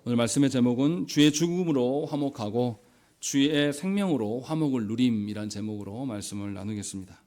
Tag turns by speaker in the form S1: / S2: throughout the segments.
S1: 오늘 말씀의 제목은 주의 죽음으로 화목하고 주의 생명으로 화목을 누림이란 제목으로 말씀을 나누겠습니다.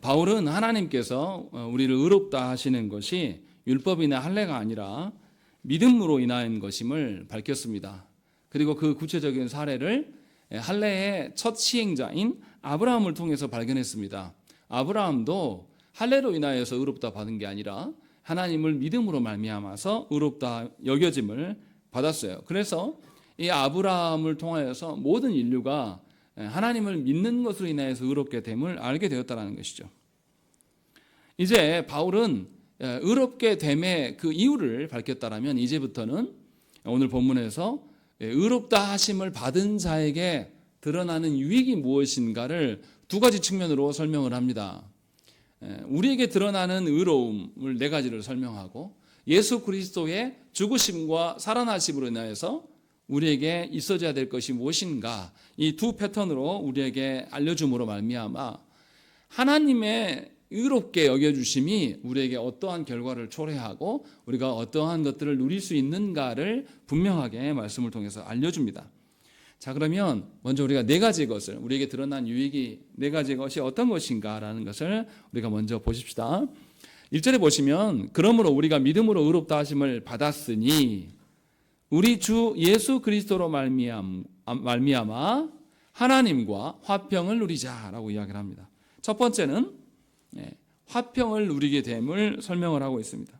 S1: 바울은 하나님께서 우리를 의롭다 하시는 것이 율법이나 할례가 아니라 믿음으로 인한 것임을 밝혔습니다. 그리고 그 구체적인 사례를 할례의 첫 시행자인 아브라함을 통해서 발견했습니다. 아브라함도 할례로 인하여서 의롭다 받은 게 아니라 하나님을 믿음으로 말미암아서 의롭다 여겨짐을 받았어요. 그래서 이 아브라함을 통하여서 모든 인류가 하나님을 믿는 것으로 인하여서 의롭게 됨을 알게 되었다는 것이죠. 이제 바울은 의롭게 됨의 그 이유를 밝혔다라면 이제부터는 오늘 본문에서 의롭다 하심을 받은 자에게 드러나는 유익이 무엇인가를 두 가지 측면으로 설명을 합니다. 우리에게 드러나는 의로움을 네 가지를 설명하고 예수 그리스도의 죽으심과 살아나심으로 인하여서 우리에게 있어져야 될 것이 무엇인가, 이 두 패턴으로 우리에게 알려줌으로 말미암아 하나님의 의롭게 여겨주심이 우리에게 어떠한 결과를 초래하고 우리가 어떠한 것들을 누릴 수 있는가를 분명하게 말씀을 통해서 알려줍니다. 자, 그러면 먼저 우리가 네 가지 것을, 우리에게 드러난 유익이 네 가지 것이 어떤 것인가라는 것을 우리가 먼저 보십시다. 1절에 보시면 그러므로 우리가 믿음으로 의롭다 하심을 받았으니 우리 주 예수 그리스도로 말미암아 하나님과 화평을 누리자라고 이야기를 합니다. 첫 번째는 화평을 누리게 됨을 설명을 하고 있습니다.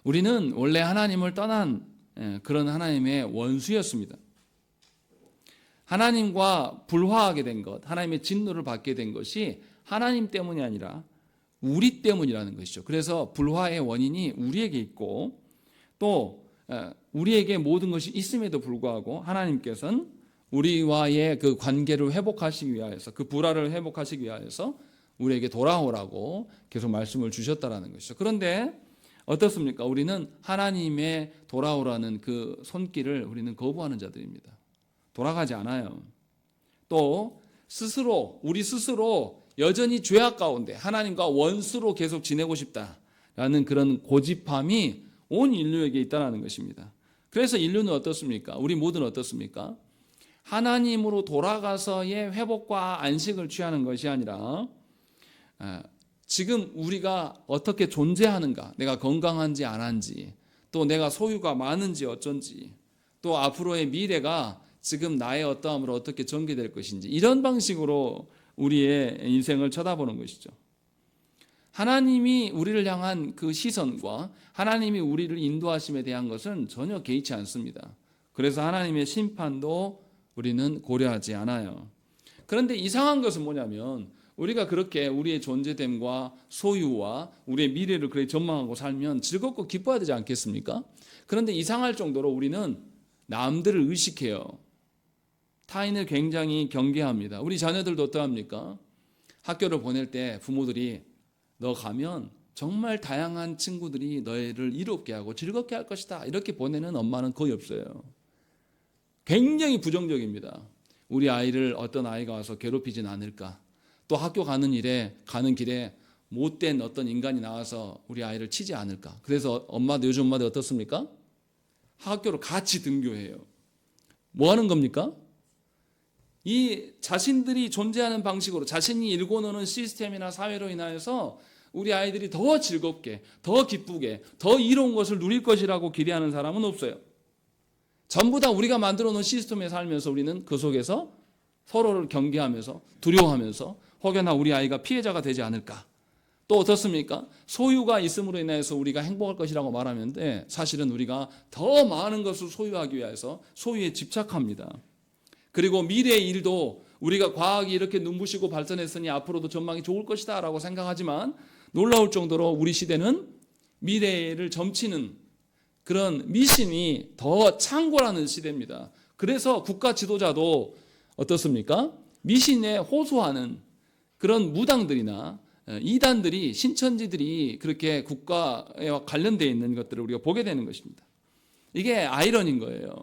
S1: 우리는 원래 하나님을 떠난 그런 하나님의 원수였습니다. 하나님과 불화하게 된 것, 하나님의 진노를 받게 된 것이 하나님 때문이 아니라 우리 때문이라는 것이죠. 그래서 불화의 원인이 우리에게 있고 또 우리에게 모든 것이 있음에도 불구하고 하나님께서는 우리와의 그 관계를 회복하시기 위하여서, 그 불화를 회복하시기 위하여서 우리에게 돌아오라고 계속 말씀을 주셨다라는 것이죠. 그런데 어떻습니까? 우리는 하나님의 돌아오라는 그 손길을 우리는 거부하는 자들입니다. 돌아가지 않아요. 또 우리 스스로 여전히 죄악 가운데 하나님과 원수로 계속 지내고 싶다라는 그런 고집함이 온 인류에게 있다는 것입니다. 그래서 인류는 어떻습니까? 우리 모두는 어떻습니까? 하나님으로 돌아가서의 회복과 안식을 취하는 것이 아니라 지금 우리가 어떻게 존재하는가, 내가 건강한지 안 한지, 또 내가 소유가 많은지 어쩐지, 또 앞으로의 미래가 지금 나의 어떠함으로 어떻게 전개될 것인지, 이런 방식으로 우리의 인생을 쳐다보는 것이죠. 하나님이 우리를 향한 그 시선과 하나님이 우리를 인도하심에 대한 것은 전혀 개의치 않습니다. 그래서 하나님의 심판도 우리는 고려하지 않아요. 그런데 이상한 것은 뭐냐면 우리가 그렇게 우리의 존재됨과 소유와 우리의 미래를 그렇게 전망하고 살면 즐겁고 기뻐야 되지 않겠습니까? 그런데 이상할 정도로 우리는 남들을 의식해요. 타인을 굉장히 경계합니다. 우리 자녀들도 어떠합니까? 학교를 보낼 때 부모들이 너 가면 정말 다양한 친구들이 너희를 이롭게 하고 즐겁게 할 것이다, 이렇게 보내는 엄마는 거의 없어요. 굉장히 부정적입니다. 우리 아이를 어떤 아이가 와서 괴롭히진 않을까, 또 학교 가는 길에 못된 어떤 인간이 나와서 우리 아이를 치지 않을까. 그래서 요즘 엄마들 어떻습니까? 학교로 같이 등교해요. 뭐 하는 겁니까? 이 자신들이 존재하는 방식으로, 자신이 일궈 놓는 시스템이나 사회로 인하여서 우리 아이들이 더 즐겁게, 더 기쁘게, 더 이로운 것을 누릴 것이라고 기대하는 사람은 없어요. 전부 다 우리가 만들어 놓은 시스템에 살면서 우리는 그 속에서 서로를 경계하면서 두려워하면서 혹여나 우리 아이가 피해자가 되지 않을까. 또 어떻습니까? 소유가 있음으로 인해서 우리가 행복할 것이라고 말하는데 사실은 우리가 더 많은 것을 소유하기 위해서 소유에 집착합니다. 그리고 미래의 일도 우리가 과학이 이렇게 눈부시고 발전했으니 앞으로도 전망이 좋을 것이다 라고 생각하지만 놀라울 정도로 우리 시대는 미래를 점치는 그런 미신이 더 창궐하는 시대입니다. 그래서 국가 지도자도 어떻습니까? 미신에 호소하는 그런 무당들이나 이단들이, 신천지들이 그렇게 국가에 관련되어 있는 것들을 우리가 보게 되는 것입니다. 이게 아이러니인 거예요.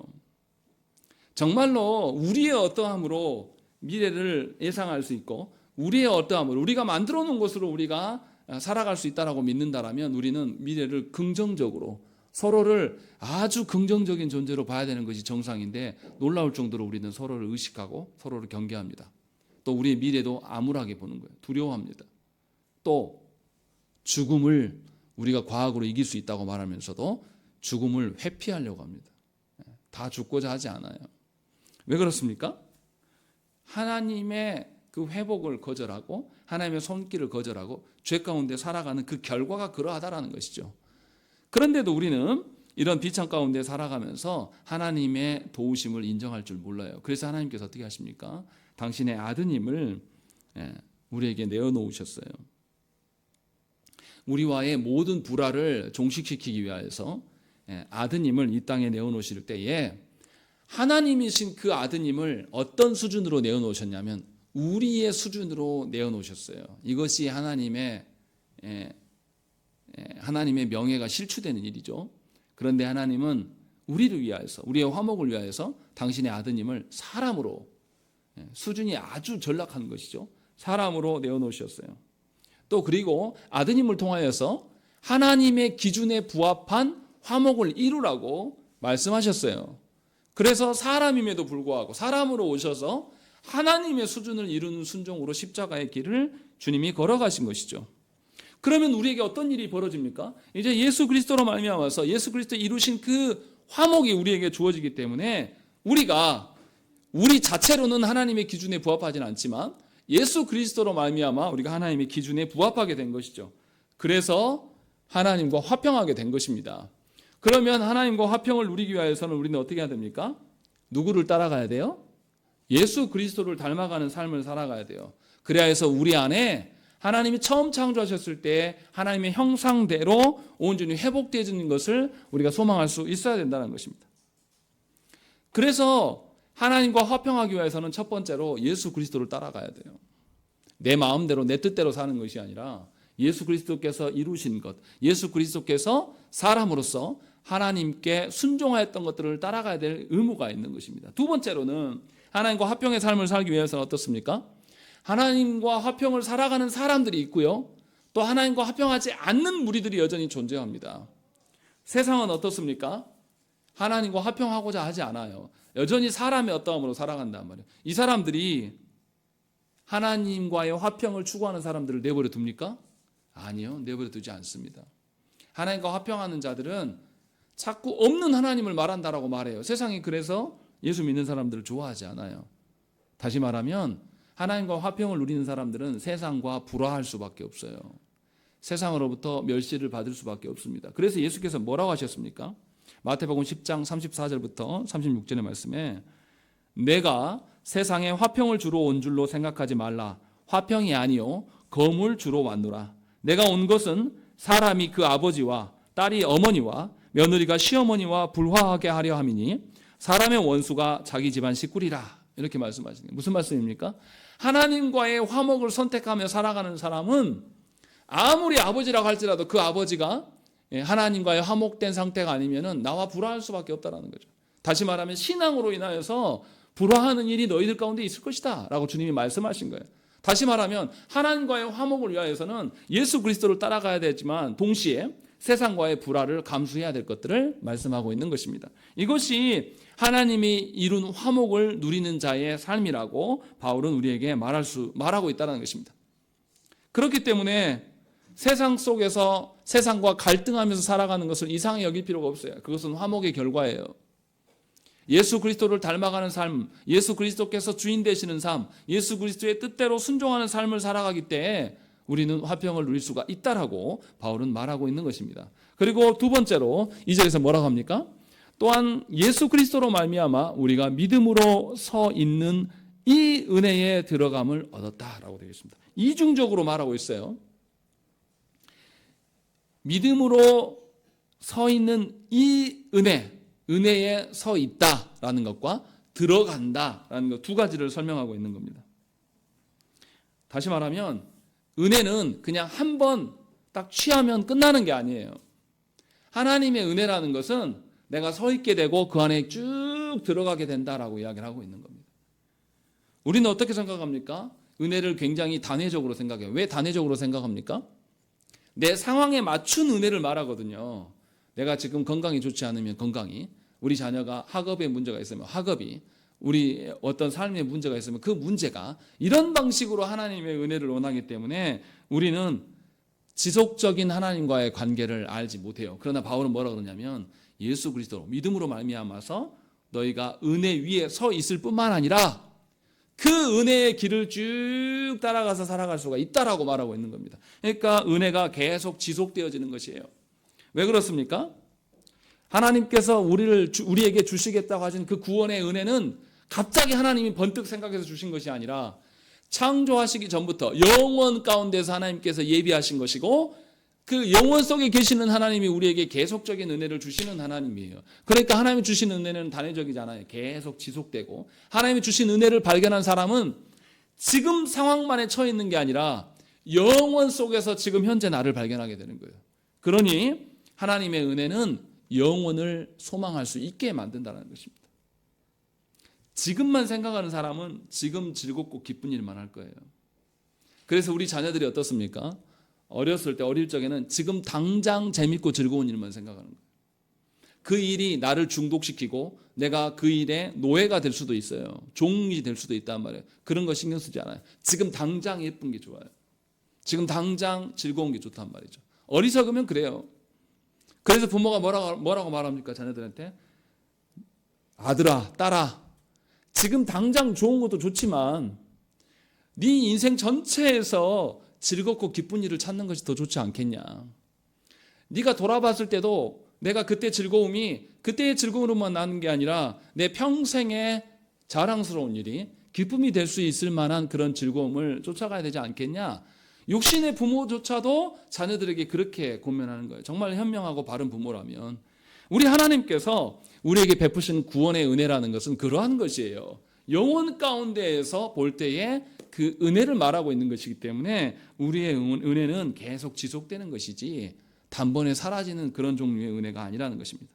S1: 정말로 우리의 어떠함으로 미래를 예상할 수 있고 우리의 어떠함으로 우리가 만들어 놓은 것으로 우리가 살아갈 수 있다라고 믿는다라면 우리는 미래를 긍정적으로 서로를 아주 긍정적인 존재로 봐야 되는 것이 정상인데 놀라울 정도로 우리는 서로를 의식하고 서로를 경계합니다. 또 우리의 미래도 암울하게 보는 거예요. 두려워합니다. 또 죽음을 우리가 과학으로 이길 수 있다고 말하면서도 죽음을 회피하려고 합니다. 다 죽고자 하지 않아요. 왜 그렇습니까? 하나님의 그 회복을 거절하고 하나님의 손길을 거절하고 죄 가운데 살아가는 그 결과가 그러하다라는 것이죠. 그런데도 우리는 이런 비참 가운데 살아가면서 하나님의 도우심을 인정할 줄 몰라요. 그래서 하나님께서 어떻게 하십니까? 당신의 아드님을 우리에게 내어놓으셨어요. 우리와의 모든 불화를 종식시키기 위하여서 아드님을 이 땅에 내어놓으실 때에 하나님이신 그 아드님을 어떤 수준으로 내어놓으셨냐면 우리의 수준으로 내어놓으셨어요. 이것이 하나님의 명예가 실추되는 일이죠. 그런데 하나님은 우리를 위하여서, 우리의 화목을 위하여서 당신의 아드님을 사람으로, 수준이 아주 전락한 것이죠. 사람으로 내어놓으셨어요. 또 그리고 아드님을 통하여서 하나님의 기준에 부합한 화목을 이루라고 말씀하셨어요. 그래서 사람임에도 불구하고 사람으로 오셔서 하나님의 수준을 이루는 순종으로 십자가의 길을 주님이 걸어가신 것이죠. 그러면 우리에게 어떤 일이 벌어집니까? 이제 예수 그리스도로 말미암아서 예수 그리스도 이루신 그 화목이 우리에게 주어지기 때문에 우리가 우리 자체로는 하나님의 기준에 부합하지는 않지만 예수 그리스도로 말미암아 우리가 하나님의 기준에 부합하게 된 것이죠. 그래서 하나님과 화평하게 된 것입니다. 그러면 하나님과 화평을 누리기 위해서는 우리는 어떻게 해야 됩니까? 누구를 따라가야 돼요? 예수 그리스도를 닮아가는 삶을 살아가야 돼요. 그래야 해서 우리 안에 하나님이 처음 창조하셨을 때 하나님의 형상대로 온전히 회복되어지는 것을 우리가 소망할 수 있어야 된다는 것입니다. 그래서 하나님과 화평하기 위해서는 첫 번째로 예수 그리스도를 따라가야 돼요. 내 마음대로 내 뜻대로 사는 것이 아니라 예수 그리스도께서 이루신 것, 예수 그리스도께서 사람으로서 하나님께 순종하였던 것들을 따라가야 될 의무가 있는 것입니다. 두 번째로는 하나님과 화평의 삶을 살기 위해서는 어떻습니까? 하나님과 화평을 살아가는 사람들이 있고요. 또 하나님과 화평하지 않는 무리들이 여전히 존재합니다. 세상은 어떻습니까? 하나님과 화평하고자 하지 않아요. 여전히 사람의 어떠함으로 살아간단 말이에요. 이 사람들이 하나님과의 화평을 추구하는 사람들을 내버려 둡니까? 아니요. 내버려 두지 않습니다. 하나님과 화평하는 자들은 자꾸 없는 하나님을 말한다라고 말해요. 세상이 그래서 예수 믿는 사람들을 좋아하지 않아요. 다시 말하면 하나님과 화평을 누리는 사람들은 세상과 불화할 수밖에 없어요. 세상으로부터 멸시를 받을 수밖에 없습니다. 그래서 예수께서 뭐라고 하셨습니까? 마태복음 10장 34절부터 36절의 말씀에 내가 세상에 화평을 주러 온 줄로 생각하지 말라. 화평이 아니요 검을 주러 왔노라. 내가 온 것은 사람이 그 아버지와 딸이 어머니와 며느리가 시어머니와 불화하게 하려 함이니 사람의 원수가 자기 집안 식구리라. 이렇게 말씀하시네요. 무슨 말씀입니까? 하나님과의 화목을 선택하며 살아가는 사람은 아무리 아버지라고 할지라도 그 아버지가 하나님과의 화목된 상태가 아니면 나와 불화할 수밖에 없다는 거죠. 다시 말하면 신앙으로 인하여서 불화하는 일이 너희들 가운데 있을 것이다 라고 주님이 말씀하신 거예요. 다시 말하면 하나님과의 화목을 위하여서는 예수 그리스도를 따라가야 되지만 동시에 세상과의 불화를 감수해야 될 것들을 말씀하고 있는 것입니다. 이것이 하나님이 이룬 화목을 누리는 자의 삶이라고 바울은 우리에게 말하고 있다는 것입니다. 그렇기 때문에 세상 속에서 세상과 갈등하면서 살아가는 것을 이상히 여길 필요가 없어요. 그것은 화목의 결과예요. 예수 그리스도를 닮아가는 삶, 예수 그리스도께서 주인 되시는 삶, 예수 그리스도의 뜻대로 순종하는 삶을 살아가기 때문에 우리는 화평을 누릴 수가 있다라고 바울은 말하고 있는 것입니다. 그리고 두 번째로 2절에서 뭐라고 합니까? 또한 예수 그리스도로 말미암아 우리가 믿음으로 서 있는 이 은혜에 들어감을 얻었다라고 되어 있습니다. 이중적으로 말하고 있어요. 믿음으로 서 있는 이 은혜에 서 있다라는 것과 들어간다라는 것 두 가지를 설명하고 있는 겁니다. 다시 말하면 은혜는 그냥 한 번 딱 취하면 끝나는 게 아니에요. 하나님의 은혜라는 것은 내가 서 있게 되고 그 안에 쭉 들어가게 된다라고 이야기를 하고 있는 겁니다. 우리는 어떻게 생각합니까? 은혜를 굉장히 단회적으로 생각해요. 왜 단회적으로 생각합니까? 내 상황에 맞춘 은혜를 말하거든요. 내가 지금 건강이 좋지 않으면 건강이, 우리 자녀가 학업에 문제가 있으면 학업이, 우리 어떤 삶에 문제가 있으면 그 문제가, 이런 방식으로 하나님의 은혜를 원하기 때문에 우리는 지속적인 하나님과의 관계를 알지 못해요. 그러나 바울은 뭐라 그러냐면 예수 그리스도 믿음으로 말미암아서 너희가 은혜 위에 서 있을 뿐만 아니라 그 은혜의 길을 쭉 따라가서 살아갈 수가 있다라고 말하고 있는 겁니다. 그러니까 은혜가 계속 지속되어지는 것이에요. 왜 그렇습니까? 하나님께서 우리에게 주시겠다고 하신 그 구원의 은혜는 갑자기 하나님이 번뜩 생각해서 주신 것이 아니라 창조하시기 전부터 영원 가운데서 하나님께서 예비하신 것이고, 그 영원 속에 계시는 하나님이 우리에게 계속적인 은혜를 주시는 하나님이에요. 그러니까 하나님이 주신 은혜는 단회적이지 않아요. 계속 지속되고, 하나님이 주신 은혜를 발견한 사람은 지금 상황만에 처해 있는 게 아니라 영원 속에서 지금 현재 나를 발견하게 되는 거예요. 그러니 하나님의 은혜는 영원을 소망할 수 있게 만든다는 것입니다. 지금만 생각하는 사람은 지금 즐겁고 기쁜 일만 할 거예요. 그래서 우리 자녀들이 어떻습니까? 어렸을 때, 어릴 적에는 지금 당장 재밌고 즐거운 일만 생각하는 거예요. 그 일이 나를 중독시키고 내가 그 일에 노예가 될 수도 있어요. 종이 될 수도 있단 말이에요. 그런 거 신경 쓰지 않아요. 지금 당장 예쁜 게 좋아요. 지금 당장 즐거운 게 좋단 말이죠. 어리석으면 그래요. 그래서 부모가 뭐라고 말합니까? 자녀들한테 아들아, 딸아, 지금 당장 좋은 것도 좋지만 네 인생 전체에서 즐겁고 기쁜 일을 찾는 것이 더 좋지 않겠냐. 네가 돌아봤을 때도 내가 그때 즐거움이 그때의 즐거움으로만 나는 게 아니라 내 평생의 자랑스러운 일이, 기쁨이 될 수 있을 만한 그런 즐거움을 쫓아가야 되지 않겠냐. 육신의 부모조차도 자녀들에게 그렇게 권면하는 거예요. 정말 현명하고 바른 부모라면. 우리 하나님께서 우리에게 베푸신 구원의 은혜라는 것은 그러한 것이에요. 영혼 가운데에서 볼 때에 그 은혜를 말하고 있는 것이기 때문에 우리의 은혜는 계속 지속되는 것이지 단번에 사라지는 그런 종류의 은혜가 아니라는 것입니다.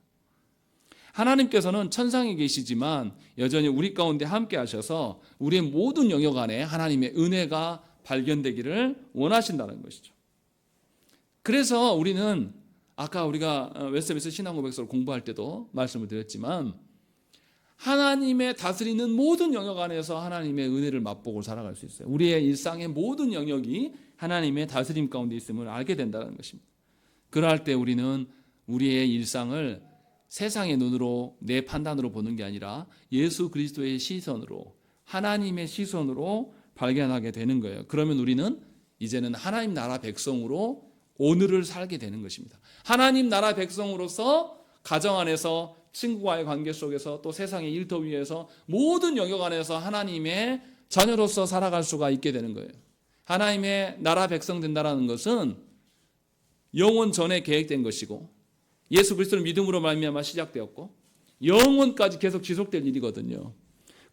S1: 하나님께서는 천상에 계시지만 여전히 우리 가운데 함께 하셔서 우리의 모든 영역 안에 하나님의 은혜가 발견되기를 원하신다는 것이죠. 그래서 우리는 아까 우리가 웨스트민스터 신앙고백서를 공부할 때도 말씀을 드렸지만 하나님의 다스리는 모든 영역 안에서 하나님의 은혜를 맛보고 살아갈 수 있어요. 우리의 일상의 모든 영역이 하나님의 다스림 가운데 있음을 알게 된다는 것입니다. 그럴 때 우리는 우리의 일상을 세상의 눈으로, 내 판단으로 보는 게 아니라 예수 그리스도의 시선으로, 하나님의 시선으로 발견하게 되는 거예요. 그러면 우리는 이제는 하나님 나라 백성으로 오늘을 살게 되는 것입니다. 하나님 나라 백성으로서 가정 안에서, 친구와의 관계 속에서, 또 세상의 일터 위에서 모든 영역 안에서 하나님의 자녀로서 살아갈 수가 있게 되는 거예요. 하나님의 나라 백성 된다는 것은 영원 전에 계획된 것이고 예수 그리스도를 믿음으로 말미암아 시작되었고 영원까지 계속 지속될 일이거든요.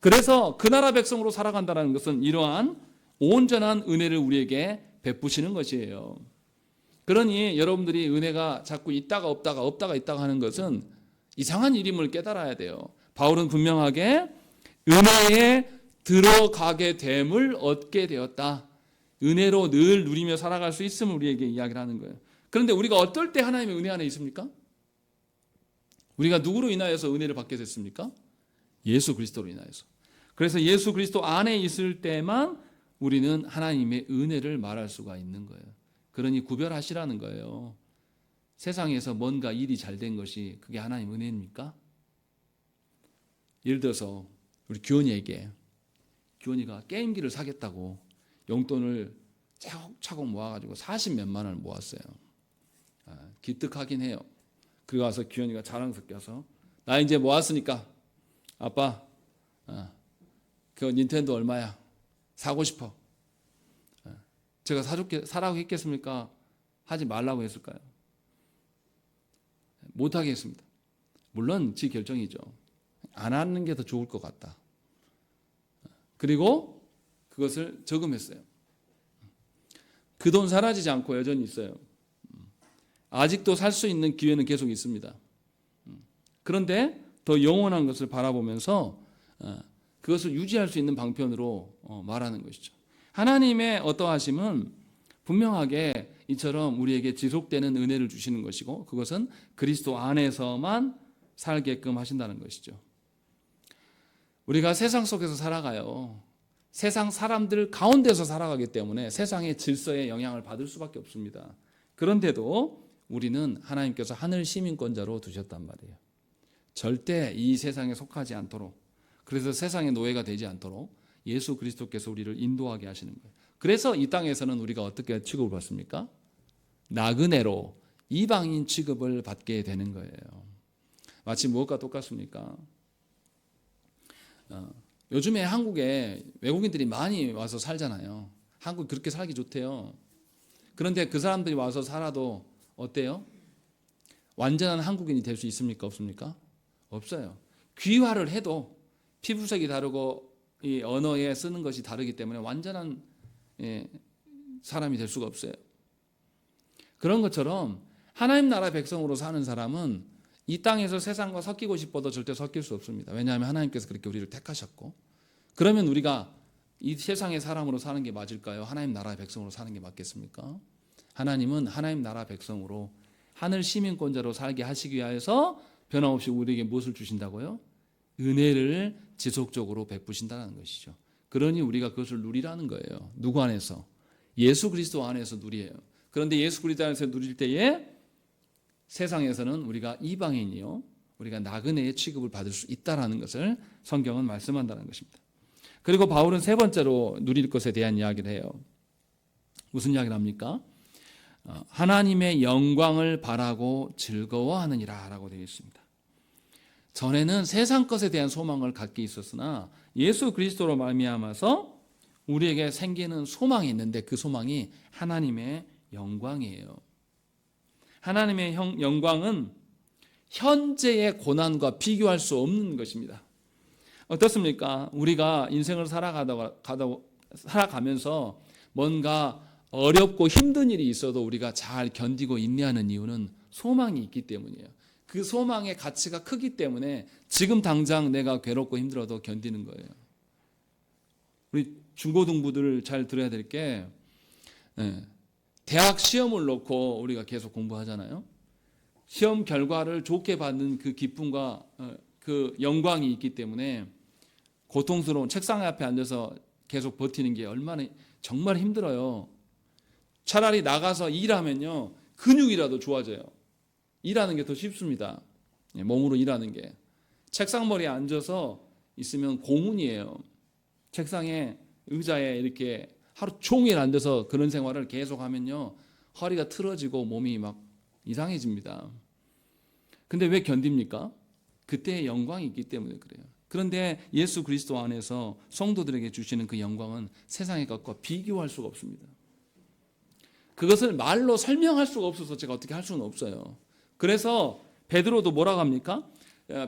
S1: 그래서 그 나라 백성으로 살아간다는 것은 이러한 온전한 은혜를 우리에게 베푸시는 것이에요. 그러니 여러분들이 은혜가 자꾸 있다가 없다가 없다가 있다가 하는 것은 이상한 일임을 깨달아야 돼요. 바울은 분명하게 은혜에 들어가게 됨을 얻게 되었다. 은혜로 늘 누리며 살아갈 수 있음을 우리에게 이야기를 하는 거예요. 그런데 우리가 어떨 때 하나님의 은혜 안에 있습니까? 우리가 누구로 인하여서 은혜를 받게 됐습니까? 예수 그리스도로 인하여서. 그래서 예수 그리스도 안에 있을 때만 우리는 하나님의 은혜를 말할 수가 있는 거예요. 그러니 구별하시라는 거예요. 세상에서 뭔가 일이 잘 된 것이 그게 하나님 은혜입니까? 예를 들어서 우리 규원이가 게임기를 사겠다고 용돈을 차곡차곡 모아가지고 40몇만 원을 모았어요. 기특하긴 해요. 그리고 와서 규원이가 자랑스럽게 와서 나 이제 모았으니까 아빠 그 닌텐도 얼마야? 사고 싶어. 제가 사라고 했겠습니까? 하지 말라고 했을까요? 못하게 했습니다. 물론 지 결정이죠. 안 하는 게 더 좋을 것 같다. 그리고 그것을 저금했어요. 그 돈 사라지지 않고 여전히 있어요. 아직도 살 수 있는 기회는 계속 있습니다. 그런데 더 영원한 것을 바라보면서 그것을 유지할 수 있는 방편으로 말하는 것이죠. 하나님의 어떠하심은 분명하게 이처럼 우리에게 지속되는 은혜를 주시는 것이고 그것은 그리스도 안에서만 살게끔 하신다는 것이죠. 우리가 세상 속에서 살아가요. 세상 사람들 가운데서 살아가기 때문에 세상의 질서에 영향을 받을 수밖에 없습니다. 그런데도 우리는 하나님께서 하늘 시민권자로 두셨단 말이에요. 절대 이 세상에 속하지 않도록, 그래서 세상의 노예가 되지 않도록 예수 그리스도께서 우리를 인도하게 하시는 거예요. 그래서 이 땅에서는 우리가 어떻게 취급을 받습니까? 나그네로 이방인 취급을 받게 되는 거예요. 마치 무엇과 똑같습니까? 요즘에 한국에 외국인들이 많이 와서 살잖아요. 한국 그렇게 살기 좋대요. 그런데 그 사람들이 와서 살아도 어때요? 완전한 한국인이 될 수 있습니까? 없습니까? 없어요. 귀화를 해도 피부색이 다르고 이 언어에 쓰는 것이 다르기 때문에 완전한 사람이 될 수가 없어요. 그런 것처럼 하나님 나라 백성으로 사는 사람은 이 땅에서 세상과 섞이고 싶어도 절대 섞일 수 없습니다. 왜냐하면 하나님께서 그렇게 우리를 택하셨고, 그러면 우리가 이 세상의 사람으로 사는 게 맞을까요? 하나님 나라의 백성으로 사는 게 맞겠습니까? 하나님은 하나님 나라 백성으로 하늘 시민권자로 살게 하시기 위해서 변함없이 우리에게 무엇을 주신다고요? 은혜를 지속적으로 베푸신다는 것이죠. 그러니 우리가 그것을 누리라는 거예요. 누구 안에서? 예수 그리스도 안에서 누리예요. 그런데 예수 그리스도 안에서 누릴 때에 세상에서는 우리가 이방인이요, 우리가 나그네의 취급을 받을 수 있다라는 것을 성경은 말씀한다는 것입니다. 그리고 바울은 세 번째로 누릴 것에 대한 이야기를 해요. 무슨 이야기를 합니까? 하나님의 영광을 바라고 즐거워하느니라 라고 되어 있습니다. 전에는 세상 것에 대한 소망을 갖게 있었으나 예수 그리스도로 말미암아서 우리에게 생기는 소망이 있는데 그 소망이 하나님의 영광이에요. 하나님의 영광은 현재의 고난과 비교할 수 없는 것입니다. 어떻습니까? 우리가 인생을 살아가면서 뭔가 어렵고 힘든 일이 있어도 우리가 잘 견디고 인내하는 이유는 소망이 있기 때문이에요. 그 소망의 가치가 크기 때문에 지금 당장 내가 괴롭고 힘들어도 견디는 거예요. 우리 중고등부들 잘 들어야 될 게, 대학 시험을 놓고 우리가 계속 공부하잖아요. 시험 결과를 좋게 받는 그 기쁨과 그 영광이 있기 때문에 고통스러운 책상 앞에 앉아서 계속 버티는 게 얼마나 정말 힘들어요. 차라리 나가서 일하면요, 근육이라도 좋아져요. 일하는 게 더 쉽습니다. 몸으로 일하는 게. 책상머리에 앉아서 있으면 고문이에요. 책상에 의자에 이렇게 하루 종일 앉아서 그런 생활을 계속 하면요, 허리가 틀어지고 몸이 막 이상해집니다. 근데 왜 견딥니까? 그때의 영광이 있기 때문에 그래요. 그런데 예수 그리스도 안에서 성도들에게 주시는 그 영광은 세상의 것과 비교할 수가 없습니다. 그것을 말로 설명할 수가 없어서 제가 어떻게 할 수는 없어요. 그래서 베드로도 뭐라고 합니까?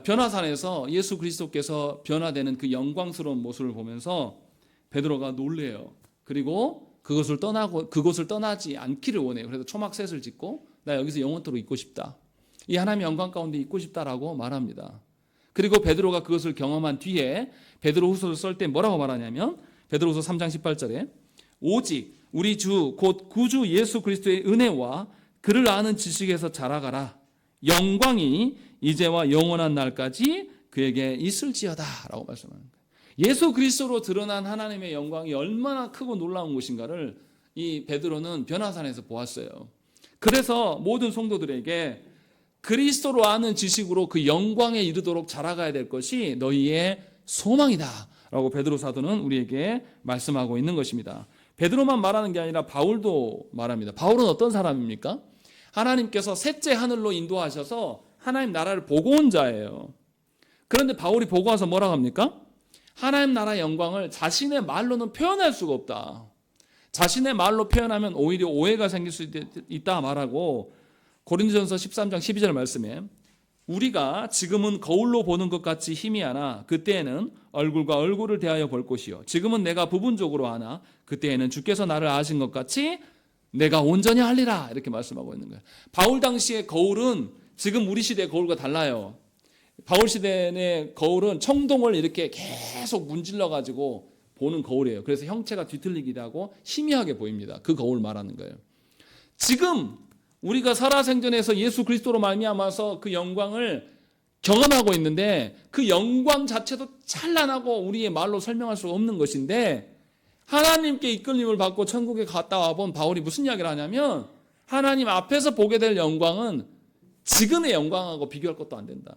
S1: 변화산에서 예수 그리스도께서 변화되는 그 영광스러운 모습을 보면서 베드로가 놀래요. 그리고 그것을 떠나지 않기를 원해요. 그래서 초막셋을 짓고 나 여기서 영원토록 있고 싶다. 이 하나님의 영광 가운데 있고 싶다라고 말합니다. 그리고 베드로가 그것을 경험한 뒤에 베드로후서를 쓸 때 뭐라고 말하냐면 베드로후서 3장 18절에 오직 우리 주 곧 구주 예수 그리스도의 은혜와 그를 아는 지식에서 자라가라. 영광이 이제와 영원한 날까지 그에게 있을지어다 라고 말씀하는 거예요. 예수 그리스도로 드러난 하나님의 영광이 얼마나 크고 놀라운 것인가를 이 베드로는 변화산에서 보았어요. 그래서 모든 성도들에게 그리스도로 아는 지식으로 그 영광에 이르도록 자라가야 될 것이 너희의 소망이다 라고 베드로 사도는 우리에게 말씀하고 있는 것입니다. 베드로만 말하는 게 아니라 바울도 말합니다. 바울은 어떤 사람입니까? 하나님께서 셋째 하늘로 인도하셔서 하나님 나라를 보고 온 자예요. 그런데 바울이 보고 와서 뭐라고 합니까? 하나님 나라의 영광을 자신의 말로는 표현할 수가 없다. 자신의 말로 표현하면 오히려 오해가 생길 수 있다 말하고 고린도전서 13장 12절 말씀에 우리가 지금은 거울로 보는 것 같이 희미하나 그때에는 얼굴과 얼굴을 대하여 볼 것이요 지금은 내가 부분적으로 하나 그때에는 주께서 나를 아신 것 같이 내가 온전히 하리라 이렇게 말씀하고 있는 거예요. 바울 당시의 거울은 지금 우리 시대의 거울과 달라요. 바울 시대의 거울은 청동을 이렇게 계속 문질러 가지고 보는 거울이에요. 그래서 형체가 뒤틀리기도 하고 희미하게 보입니다. 그 거울 말하는 거예요. 지금 우리가 살아생전에서 예수 그리스도로 말미암아서 그 영광을 경험하고 있는데 그 영광 자체도 찬란하고 우리의 말로 설명할 수 없는 것인데 하나님께 이끌림을 받고 천국에 갔다 와본 바울이 무슨 이야기를 하냐면 하나님 앞에서 보게 될 영광은 지금의 영광하고 비교할 것도 안 된다.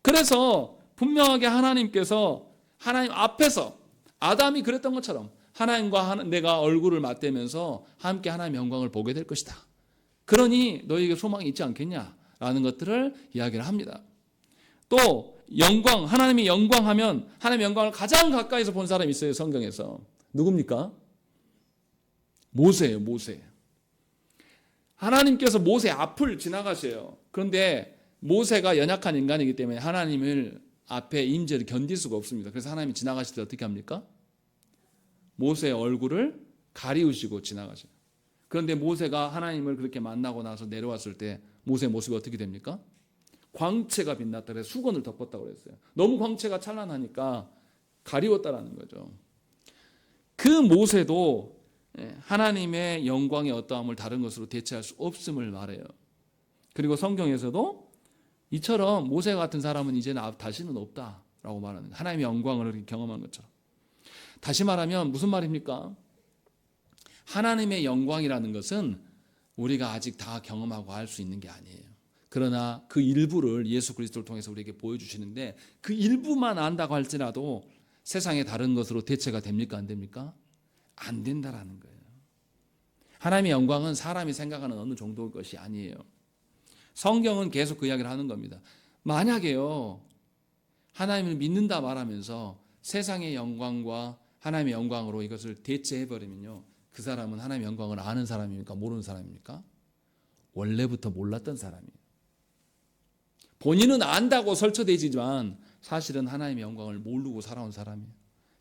S1: 그래서 분명하게 하나님께서 하나님 앞에서 아담이 그랬던 것처럼 하나님과 내가 얼굴을 맞대면서 함께 하나님의 영광을 보게 될 것이다. 그러니 너희에게 소망이 있지 않겠냐라는 것들을 이야기를 합니다. 또 영광, 하나님의 영광하면 하나님의 영광을 가장 가까이서 본 사람이 있어요. 성경에서. 누굽니까? 모세예요. 모세. 하나님께서 모세 앞을 지나가셔요. 그런데 모세가 연약한 인간이기 때문에 하나님을 앞에 임재를 견딜 수가 없습니다. 그래서 하나님이 지나가실 때 어떻게 합니까? 모세의 얼굴을 가리우시고 지나가셔요. 그런데 모세가 하나님을 그렇게 만나고 나서 내려왔을 때 모세의 모습이 어떻게 됩니까? 광채가 빛났다 그래서 수건을 덮었다고 그랬어요. 너무 광채가 찬란하니까 가리웠다라는 거죠. 그 모세도 하나님의 영광의 어떠함을 다른 것으로 대체할 수 없음을 말해요. 그리고 성경에서도 이처럼 모세 같은 사람은 이제는 다시는 없다라고 말하는 거예요. 하나님의 영광을 이렇게 경험한 것처럼. 다시 말하면 무슨 말입니까? 하나님의 영광이라는 것은 우리가 아직 다 경험하고 알 수 있는 게 아니에요. 그러나 그 일부를 예수 그리스도를 통해서 우리에게 보여주시는데 그 일부만 안다고 할지라도 세상의 다른 것으로 대체가 됩니까? 안 됩니까? 안 된다라는 거예요. 하나님의 영광은 사람이 생각하는 어느 정도의 것이 아니에요. 성경은 계속 그 이야기를 하는 겁니다. 만약에요, 하나님을 믿는다 말하면서 세상의 영광과 하나님의 영광으로 이것을 대체해버리면요, 그 사람은 하나님의 영광을 아는 사람입니까? 모르는 사람입니까? 원래부터 몰랐던 사람이에요. 본인은 안다고 설쳐대지만 사실은 하나님의 영광을 모르고 살아온 사람이에요.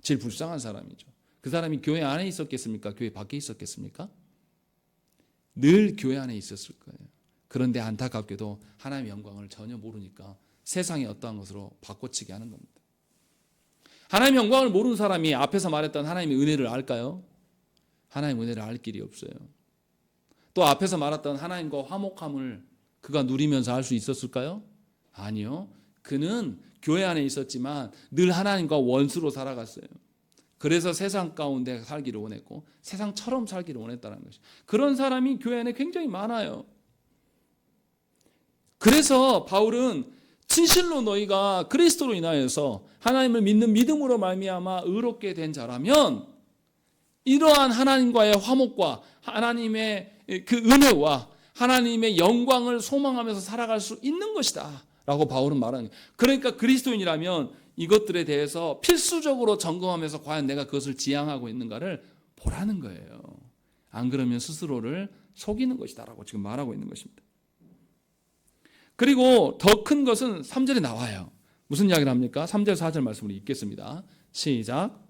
S1: 제일 불쌍한 사람이죠. 그 사람이 교회 안에 있었겠습니까? 교회 밖에 있었겠습니까? 늘 교회 안에 있었을 거예요. 그런데 안타깝게도 하나님의 영광을 전혀 모르니까 세상의 어떠한 것으로 바꿔치기 하는 겁니다. 하나님의 영광을 모르는 사람이 앞에서 말했던 하나님의 은혜를 알까요? 하나님의 은혜를 알 길이 없어요. 또 앞에서 말했던 하나님과 화목함을 그가 누리면서 알 수 있었을까요? 아니요. 그는 교회 안에 있었지만 늘 하나님과 원수로 살아갔어요. 그래서 세상 가운데 살기를 원했고 세상처럼 살기를 원했다는 것이. 그런 사람이 교회 안에 굉장히 많아요. 그래서 바울은 진실로 너희가 그리스도로 인하여서 하나님을 믿는 믿음으로 말미암아 의롭게 된 자라면 이러한 하나님과의 화목과 하나님의 그 은혜와 하나님의 영광을 소망하면서 살아갈 수 있는 것이다 라고 바울은 말하는 거예요. 그러니까 그리스도인이라면 이것들에 대해서 필수적으로 점검하면서 과연 내가 그것을 지향하고 있는가를 보라는 거예요. 안 그러면 스스로를 속이는 것이다 라고 지금 말하고 있는 것입니다. 그리고 더 큰 것은 3절에 나와요. 무슨 이야기를 합니까? 3절 4절 말씀을 읽겠습니다. 시작.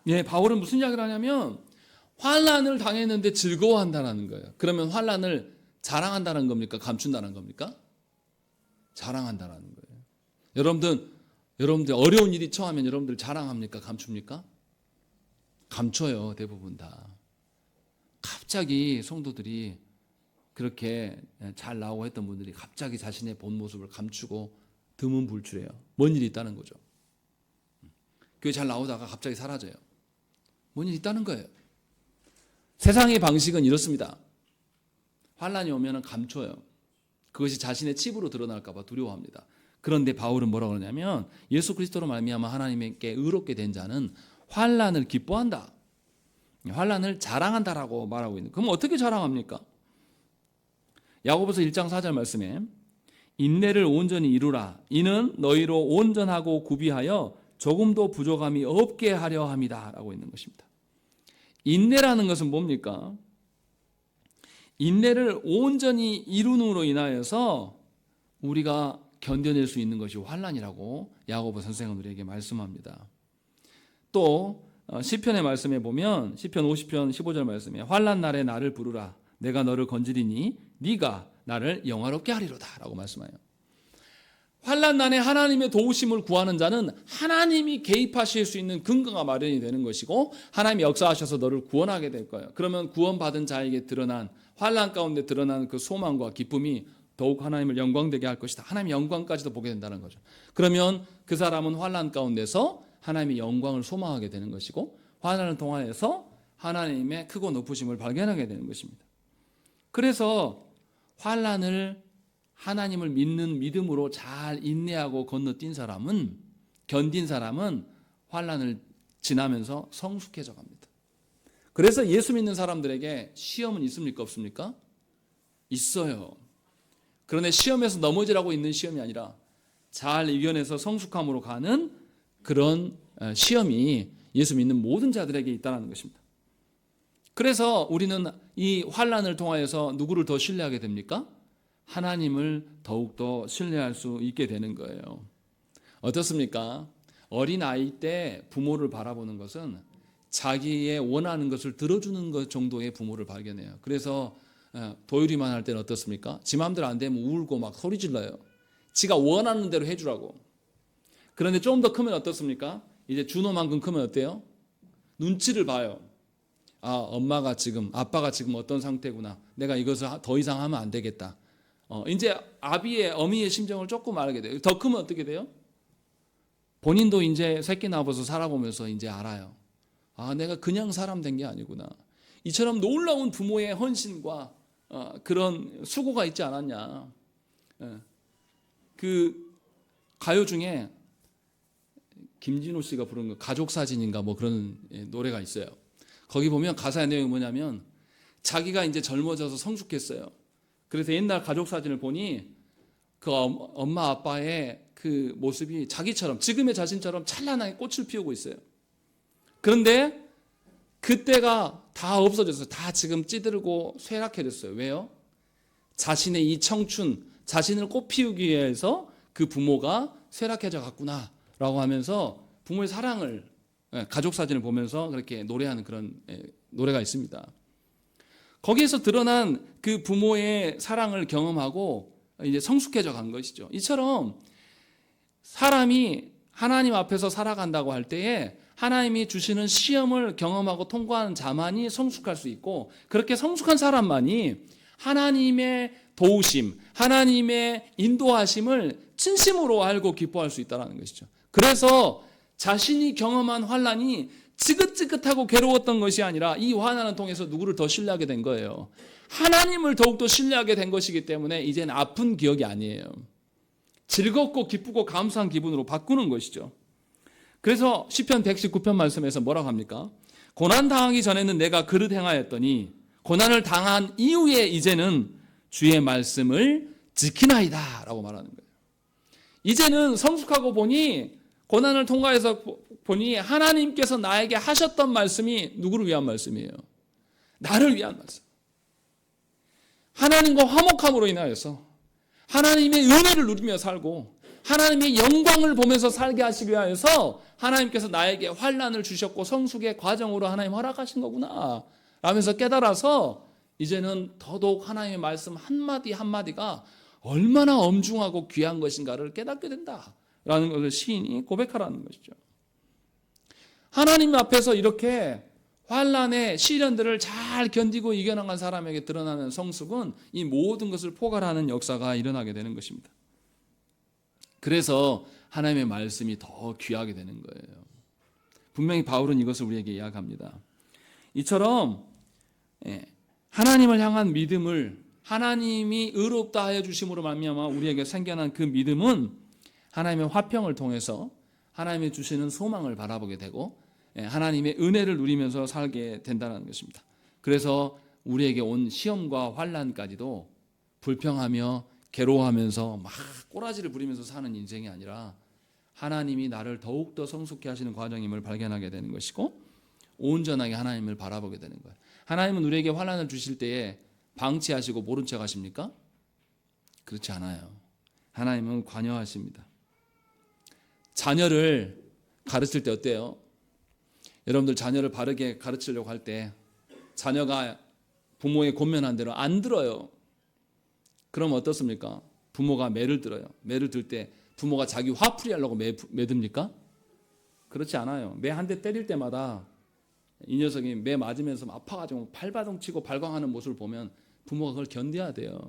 S1: 예, 바울은 무슨 이야기를 하냐면 환난을 당했는데 즐거워한다는 거예요. 그러면 환난을 자랑한다는 겁니까? 감춘다는 겁니까? 자랑한다는 거예요. 여러분들 어려운 일이 처하면 여러분들 자랑합니까? 감춥니까? 감춰요. 대부분 다. 갑자기 성도들이 그렇게 잘 나오고 했던 분들이 갑자기 자신의 본 모습을 감추고 드문불출해요. 뭔 일이 있다는 거죠. 교회 잘 나오다가 갑자기 사라져요. 뭔 일이 있다는 거예요. 세상의 방식은 이렇습니다. 환난이 오면 감춰요. 그것이 자신의 칩으로 드러날까 봐 두려워합니다. 그런데 바울은 뭐라고 그러냐면 예수 그리스도로 말미암아 하나님께 의롭게 된 자는 환난을 기뻐한다. 환난을 자랑한다라고 말하고 있는. 그럼 어떻게 자랑합니까? 야고보서 1장 4절 말씀에 인내를 온전히 이루라. 이는 너희로 온전하고 구비하여 조금도 부족함이 없게 하려 함이다 라고 있는 것입니다. 인내라는 것은 뭡니까? 인내를 온전히 이룬으로 인하여서 우리가 견뎌낼 수 있는 것이 환난이라고 야고보 선생은 우리에게 말씀합니다. 또 시편의 말씀에 보면 시편 50편 15절 말씀에 환난 날에 나를 부르라 내가 너를 건지리니 네가 나를 영화롭게 하리로다 라고 말씀해요. 환난난에 하나님의 도우심을 구하는 자는 하나님이 개입하실 수 있는 근거가 마련이 되는 것이고 하나님이 역사하셔서 너를 구원하게 될 거예요. 그러면 구원받은 자에게 드러난 환난 가운데 드러난 그 소망과 기쁨이 더욱 하나님을 영광되게 할 것이다. 하나님의 영광까지도 보게 된다는 거죠. 그러면 그 사람은 환난 가운데서 하나님의 영광을 소망하게 되는 것이고 환난을 통하여서 하나님의 크고 높으심을 발견하게 되는 것입니다. 그래서 환난을 하나님을 믿는 믿음으로 잘 인내하고 건너뛴 사람은, 견딘 사람은 환난을 지나면서 성숙해져 갑니다. 그래서 예수 믿는 사람들에게 시험은 있습니까? 없습니까? 있어요. 그런데 시험에서 넘어지라고 있는 시험이 아니라 잘 이겨내서 성숙함으로 가는 그런 시험이 예수 믿는 모든 자들에게 있다는 것입니다. 그래서 우리는 이 환난을 통하여서 누구를 더 신뢰하게 됩니까? 하나님을 더욱더 신뢰할 수 있게 되는 거예요. 어떻습니까? 어린아이 때 부모를 바라보는 것은 자기의 원하는 것을 들어주는 것 정도의 부모를 발견해요. 그래서 도율이만 할 때는 어떻습니까? 지 맘대로 안 되면 울고 막 소리 질러요. 지가 원하는 대로 해주라고. 그런데 좀 더 크면 어떻습니까? 이제 준호만큼 크면 어때요? 눈치를 봐요. 아, 엄마가 지금, 아빠가 지금 어떤 상태구나. 내가 이것을 더 이상 하면 안 되겠다. 이제 아비의, 어미의 심정을 조금 알게 돼요. 더 크면 어떻게 돼요? 본인도 이제 새끼 낳아서 살아보면서 이제 알아요. 아, 내가 그냥 사람 된 게 아니구나. 이처럼 놀라운 부모의 헌신과 그런 수고가 있지 않았냐. 그 가요 중에 김진호 씨가 부른 거 가족 사진인가 뭐 그런 노래가 있어요. 거기 보면 가사의 내용이 뭐냐면 자기가 이제 젊어져서 성숙했어요. 그래서 옛날 가족 사진을 보니 그 엄마 아빠의 그 모습이 자기처럼, 지금의 자신처럼 찬란하게 꽃을 피우고 있어요. 그런데 그때가 다 없어졌어요. 다 지금 찌들고 쇠락해졌어요. 왜요? 자신의 이 청춘, 자신을 꽃 피우기 위해서 그 부모가 쇠락해져 갔구나 라고 하면서 부모의 사랑을, 가족 사진을 보면서 그렇게 노래하는 그런 노래가 있습니다. 거기에서 드러난 그 부모의 사랑을 경험하고 이제 성숙해져 간 것이죠. 이처럼 사람이 하나님 앞에서 살아간다고 할 때에 하나님이 주시는 시험을 경험하고 통과하는 자만이 성숙할 수 있고, 그렇게 성숙한 사람만이 하나님의 도우심, 하나님의 인도하심을 진심으로 알고 기뻐할 수 있다는 것이죠. 그래서 자신이 경험한 환난이 지긋지긋하고 괴로웠던 것이 아니라 이 환난을 통해서 누구를 더 신뢰하게 된 거예요. 하나님을 더욱더 신뢰하게 된 것이기 때문에 이제는 아픈 기억이 아니에요. 즐겁고 기쁘고 감사한 기분으로 바꾸는 것이죠. 그래서 시편 119편 말씀에서 뭐라고 합니까? 고난 당하기 전에는 내가 그릇 행하였더니 고난을 당한 이후에 이제는 주의 말씀을 지키나이다 라고 말하는 거예요. 이제는 성숙하고 보니, 고난을 통과해서 보니 하나님께서 나에게 하셨던 말씀이 누구를 위한 말씀이에요? 나를 위한 말씀. 하나님과 화목함으로 인하여서 하나님의 은혜를 누리며 살고 하나님의 영광을 보면서 살게 하시기 위하여서 하나님께서 나에게 환난을 주셨고 성숙의 과정으로 하나님 허락하신 거구나 라면서 깨달아서 이제는 더더욱 하나님의 말씀 한마디 한마디가 얼마나 엄중하고 귀한 것인가를 깨닫게 된다라는 것을 시인이 고백하라는 것이죠. 하나님 앞에서 이렇게 환난의 시련들을 잘 견디고 이겨나간 사람에게 드러나는 성숙은 이 모든 것을 포괄하는 역사가 일어나게 되는 것입니다. 그래서 하나님의 말씀이 더 귀하게 되는 거예요. 분명히 바울은 이것을 우리에게 이야기합니다. 이처럼 하나님을 향한 믿음을, 하나님이 의롭다 하여 주심으로 말미암아 우리에게 생겨난 그 믿음은 하나님의 화평을 통해서 하나님이 주시는 소망을 바라보게 되고 하나님의 은혜를 누리면서 살게 된다는 것입니다. 그래서 우리에게 온 시험과 환난까지도 불평하며 괴로워하면서 막 꼬라지를 부리면서 사는 인생이 아니라 하나님이 나를 더욱더 성숙케 하시는 과정임을 발견하게 되는 것이고, 온전하게 하나님을 바라보게 되는 거예요. 하나님은 우리에게 환난을 주실 때에 방치하시고 모른 척 하십니까? 그렇지 않아요. 하나님은 관여하십니다. 자녀를 가르칠 때 어때요? 여러분들 자녀를 바르게 가르치려고 할 때 자녀가 부모의 권면한 대로 안 들어요. 그럼 어떻습니까? 부모가 매를 들어요. 매를 들 때 부모가 자기 화풀이 하려고 매 듭니까? 그렇지 않아요. 매 한 대 때릴 때마다 이 녀석이 매 맞으면서 아파가지고 발바닥 치고 발광하는 모습을 보면 부모가 그걸 견뎌야 돼요.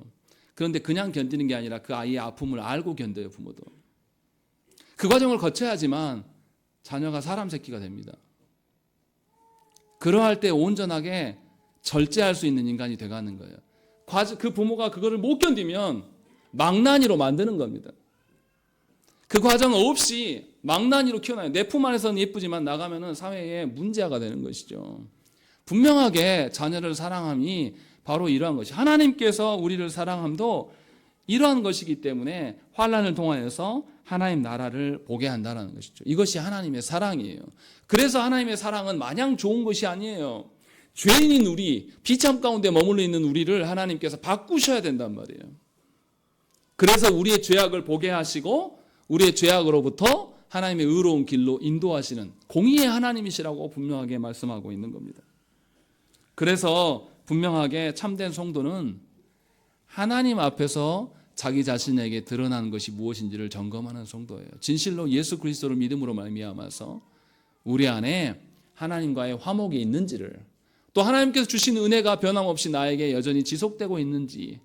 S1: 그런데 그냥 견디는 게 아니라 그 아이의 아픔을 알고 견뎌요, 부모도. 그 과정을 거쳐야지만 자녀가 사람 새끼가 됩니다. 그러할 때 온전하게 절제할 수 있는 인간이 돼가는 거예요. 그 부모가 그거를 못 견디면 망나니로 만드는 겁니다. 그 과정 없이 망나니로 키워놔요. 내 품 안에서는 예쁘지만 나가면은 사회에 문제가 되는 것이죠. 분명하게 자녀를 사랑함이 바로 이러한 것이, 하나님께서 우리를 사랑함도 이러한 것이기 때문에 환난을 통하여서 하나님 나라를 보게 한다는 것이죠. 이것이 하나님의 사랑이에요. 그래서 하나님의 사랑은 마냥 좋은 것이 아니에요. 죄인인 우리, 비참 가운데 머물러 있는 우리를 하나님께서 바꾸셔야 된단 말이에요. 그래서 우리의 죄악을 보게 하시고 우리의 죄악으로부터 하나님의 의로운 길로 인도하시는 공의의 하나님이시라고 분명하게 말씀하고 있는 겁니다. 그래서 분명하게 참된 성도는 하나님 앞에서 자기 자신에게 드러나는 것이 무엇인지를 점검하는 성도예요. 진실로 예수 그리스도를 믿음으로 말미암아서 우리 안에 하나님과의 화목이 있는지를, 또 하나님께서 주신 은혜가 변함없이 나에게 여전히 지속되고 있는지,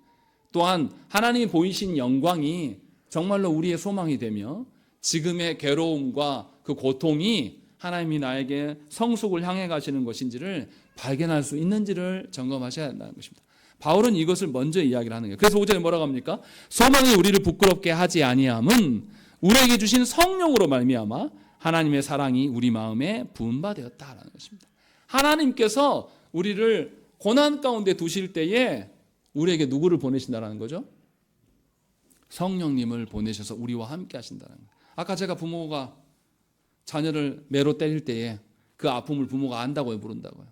S1: 또한 하나님이 보이신 영광이 정말로 우리의 소망이 되며 지금의 괴로움과 그 고통이 하나님이 나에게 성숙을 향해 가시는 것인지를 발견할 수 있는지를 점검하셔야 한다는 것입니다. 바울은 이것을 먼저 이야기를 하는 거예요. 그래서 5절에 뭐라고 합니까? 소망이 우리를 부끄럽게 하지 아니함은 우리에게 주신 성령으로 말미암아 하나님의 사랑이 우리 마음에 부음받았다라는 것입니다. 하나님께서 우리를 고난 가운데 두실 때에 우리에게 누구를 보내신다라는 거죠? 성령님을 보내셔서 우리와 함께 하신다는 거예요. 아까 제가 부모가 자녀를 매로 때릴 때에 그 아픔을 부모가 안다고 부른다고요.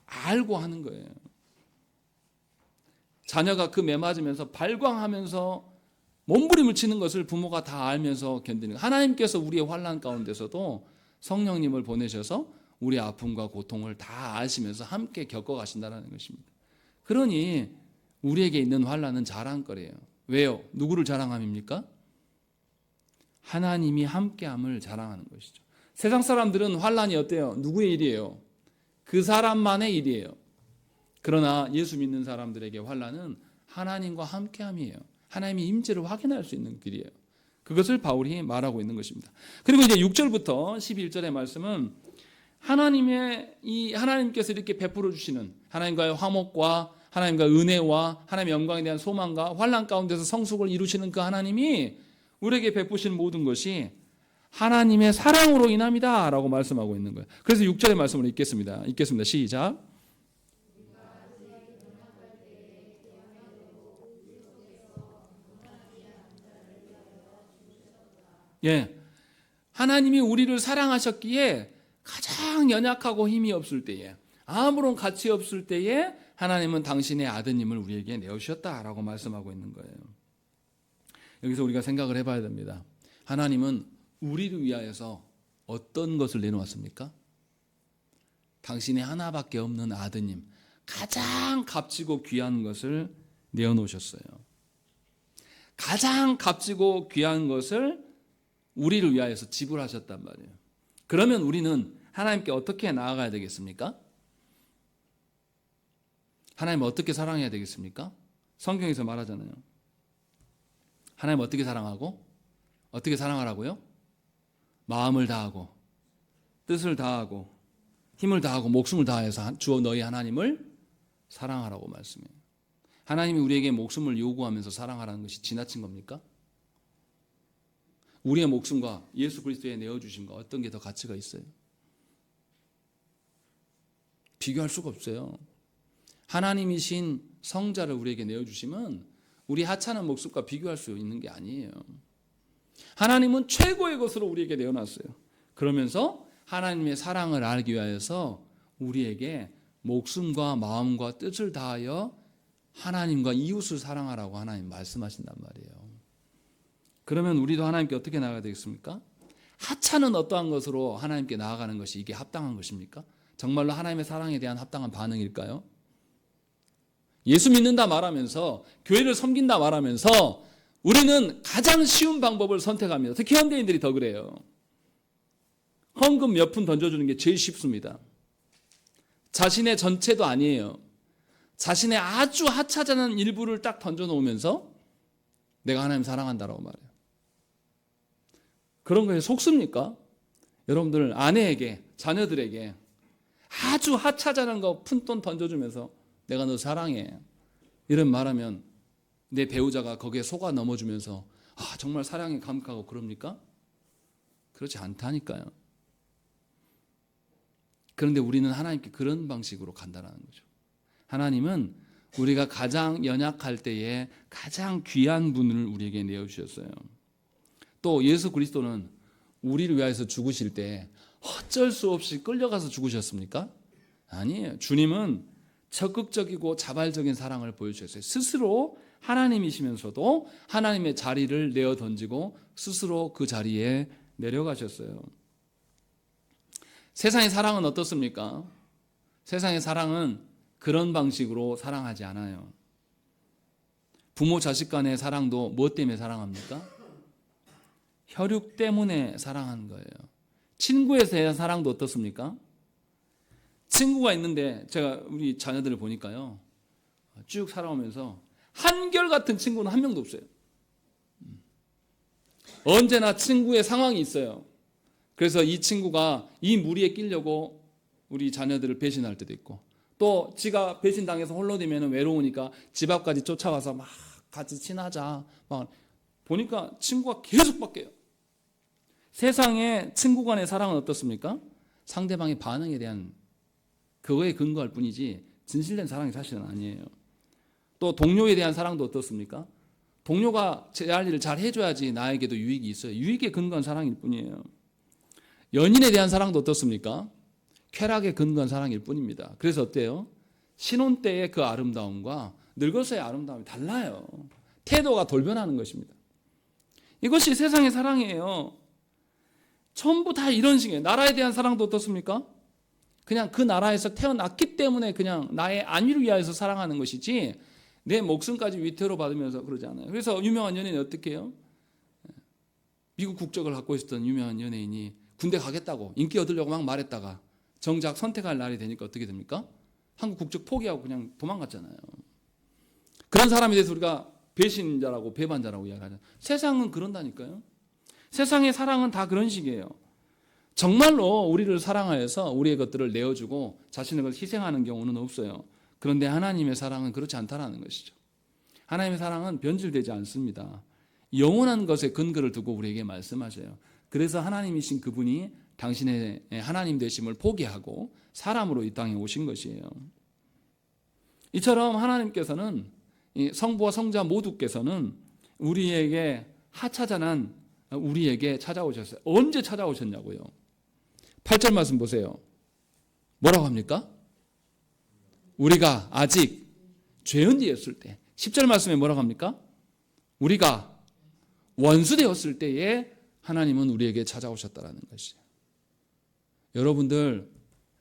S1: 알고 하는 거예요. 자녀가 그 매 맞으면서 발광하면서 몸부림을 치는 것을 부모가 다 알면서 견디는 거예요. 하나님께서 우리의 환난 가운데서도 성령님을 보내셔서 우리의 아픔과 고통을 다 아시면서 함께 겪어가신다는 것입니다. 그러니 우리에게 있는 환난은 자랑거리예요. 왜요? 누구를 자랑함입니까? 하나님이 함께함을 자랑하는 것이죠. 세상 사람들은 환난이 어때요? 누구의 일이에요? 그 사람만의 일이에요. 그러나 예수 믿는 사람들에게 환난은 하나님과 함께함이에요. 하나님의 임재를 확인할 수 있는 길이에요. 그것을 바울이 말하고 있는 것입니다. 그리고 이제 6절부터 11절의 말씀은 하나님께서 이렇게 베풀어 주시는 하나님과의 화목과 하나님과 은혜와 하나님의 영광에 대한 소망과 환난 가운데서 성숙을 이루시는 그 하나님이 우리에게 베푸신 모든 것이 하나님의 사랑으로 인함이다 라고 말씀하고 있는 거예요. 그래서 6절의 말씀을 읽겠습니다. 시작. 예, 하나님이 우리를 사랑하셨기에 가장 연약하고 힘이 없을 때에, 아무런 가치 없을 때에 하나님은 당신의 아드님을 우리에게 내어주셨다라고 말씀하고 있는 거예요. 여기서 우리가 생각을 해봐야 됩니다. 하나님은 우리를 위하여서 어떤 것을 내놓았습니까? 당신의 하나밖에 없는 아드님, 가장 값지고 귀한 것을 내어놓으셨어요. 가장 값지고 귀한 것을 우리를 위하여서 지불하셨단 말이에요. 그러면 우리는 하나님께 어떻게 나아가야 되겠습니까? 하나님 어떻게 사랑해야 되겠습니까? 성경에서 말하잖아요. 하나님 어떻게 사랑하고? 어떻게 사랑하라고요? 마음을 다하고, 뜻을 다하고, 힘을 다하고, 목숨을 다해서 주어 너희 하나님을 사랑하라고 말씀해요. 하나님이 우리에게 목숨을 요구하면서 사랑하라는 것이 지나친 겁니까? 우리의 목숨과 예수 그리스도에 내어주심과 어떤 게 더 가치가 있어요? 비교할 수가 없어요. 하나님이신 성자를 우리에게 내어주시면 우리 하찮은 목숨과 비교할 수 있는 게 아니에요. 하나님은 최고의 것으로 우리에게 내어놨어요. 그러면서 하나님의 사랑을 알기 위하여서 우리에게 목숨과 마음과 뜻을 다하여 하나님과 이웃을 사랑하라고 하나님 말씀하신단 말이에요. 그러면 우리도 하나님께 어떻게 나아가야 되겠습니까? 하찮은 어떠한 것으로 하나님께 나아가는 것이 이게 합당한 것입니까? 정말로 하나님의 사랑에 대한 합당한 반응일까요? 예수 믿는다 말하면서 교회를 섬긴다 말하면서 우리는 가장 쉬운 방법을 선택합니다. 특히 현대인들이 더 그래요. 헌금 몇 푼 던져주는 게 제일 쉽습니다. 자신의 전체도 아니에요. 자신의 아주 하찮은 일부를 딱 던져놓으면서 내가 하나님 사랑한다라고 말해요. 그런 거에 속습니까? 여러분들 아내에게, 자녀들에게 아주 하찮은 거 푼돈 던져주면서 내가 너 사랑해 이런 말하면 내 배우자가 거기에 속아 넘어주면서 정말 사랑에 감격하고 그럽니까? 그렇지 않다니까요. 그런데 우리는 하나님께 그런 방식으로 간다는 거죠. 하나님은 우리가 가장 연약할 때에 가장 귀한 분을 우리에게 내어주셨어요. 또 예수 그리스도는 우리를 위하여서 죽으실 때 어쩔 수 없이 끌려가서 죽으셨습니까? 아니에요. 주님은 적극적이고 자발적인 사랑을 보여주셨어요. 스스로 하나님이시면서도 하나님의 자리를 내어 던지고 스스로 그 자리에 내려가셨어요. 세상의 사랑은 어떻습니까? 세상의 사랑은 그런 방식으로 사랑하지 않아요. 부모 자식 간의 사랑도 무엇 때문에 사랑합니까? 혈육 때문에 사랑하는 거예요. 친구에 대한 사랑도 어떻습니까? 친구가 있는데 제가 우리 자녀들을 보니까요, 쭉 살아오면서 한결같은 친구는 한 명도 없어요. 언제나 친구의 상황이 있어요. 그래서 이 친구가 이 무리에 끼려고 우리 자녀들을 배신할 때도 있고, 또 지가 배신당해서 홀로 되면 외로우니까 집 앞까지 쫓아와서 막 같이 친하자 막 보니까 친구가 계속 바뀌어요. 세상의 친구 간의 사랑은 어떻습니까? 상대방의 반응에 대한 그거에 근거할 뿐이지 진실된 사랑이 사실은 아니에요. 또 동료에 대한 사랑도 어떻습니까? 동료가 제 할 일을 잘 해줘야지 나에게도 유익이 있어요. 유익에 근거한 사랑일 뿐이에요. 연인에 대한 사랑도 어떻습니까? 쾌락에 근거한 사랑일 뿐입니다. 그래서 어때요? 신혼 때의 그 아름다움과 늙어서의 아름다움이 달라요. 태도가 돌변하는 것입니다. 이것이 세상의 사랑이에요. 전부 다 이런 식이에요. 나라에 대한 사랑도 어떻습니까? 그냥 그 나라에서 태어났기 때문에 그냥 나의 안위를 위하여서 사랑하는 것이지 내 목숨까지 위태로 받으면서 그러지 않아요. 그래서 유명한 연예인이 어떻게 해요? 미국 국적을 갖고 있었던 유명한 연예인이 군대 가겠다고 인기 얻으려고 막 말했다가 정작 선택할 날이 되니까 어떻게 됩니까? 한국 국적 포기하고 그냥 도망갔잖아요. 그런 사람에 대해서 우리가 배신자라고 배반자라고 이야기하잖아요. 세상은 그런다니까요. 세상의 사랑은 다 그런 식이에요. 정말로 우리를 사랑하여서 우리의 것들을 내어주고 자신의 것을 희생하는 경우는 없어요. 그런데 하나님의 사랑은 그렇지 않다는 것이죠. 하나님의 사랑은 변질되지 않습니다. 영원한 것에 근거를 두고 우리에게 말씀하셔요. 그래서 하나님이신 그분이 당신의 하나님 되심을 포기하고 사람으로 이 땅에 오신 것이에요. 이처럼 하나님께서는 성부와 성자 모두께서는 우리에게 하찮은 우리에게 찾아오셨어요. 언제 찾아오셨냐고요? 8절 말씀 보세요. 뭐라고 합니까? 우리가 아직 죄인되었을 때. 10절 말씀에 뭐라고 합니까? 우리가 원수되었을 때에 하나님은 우리에게 찾아오셨다는 것이에요. 여러분들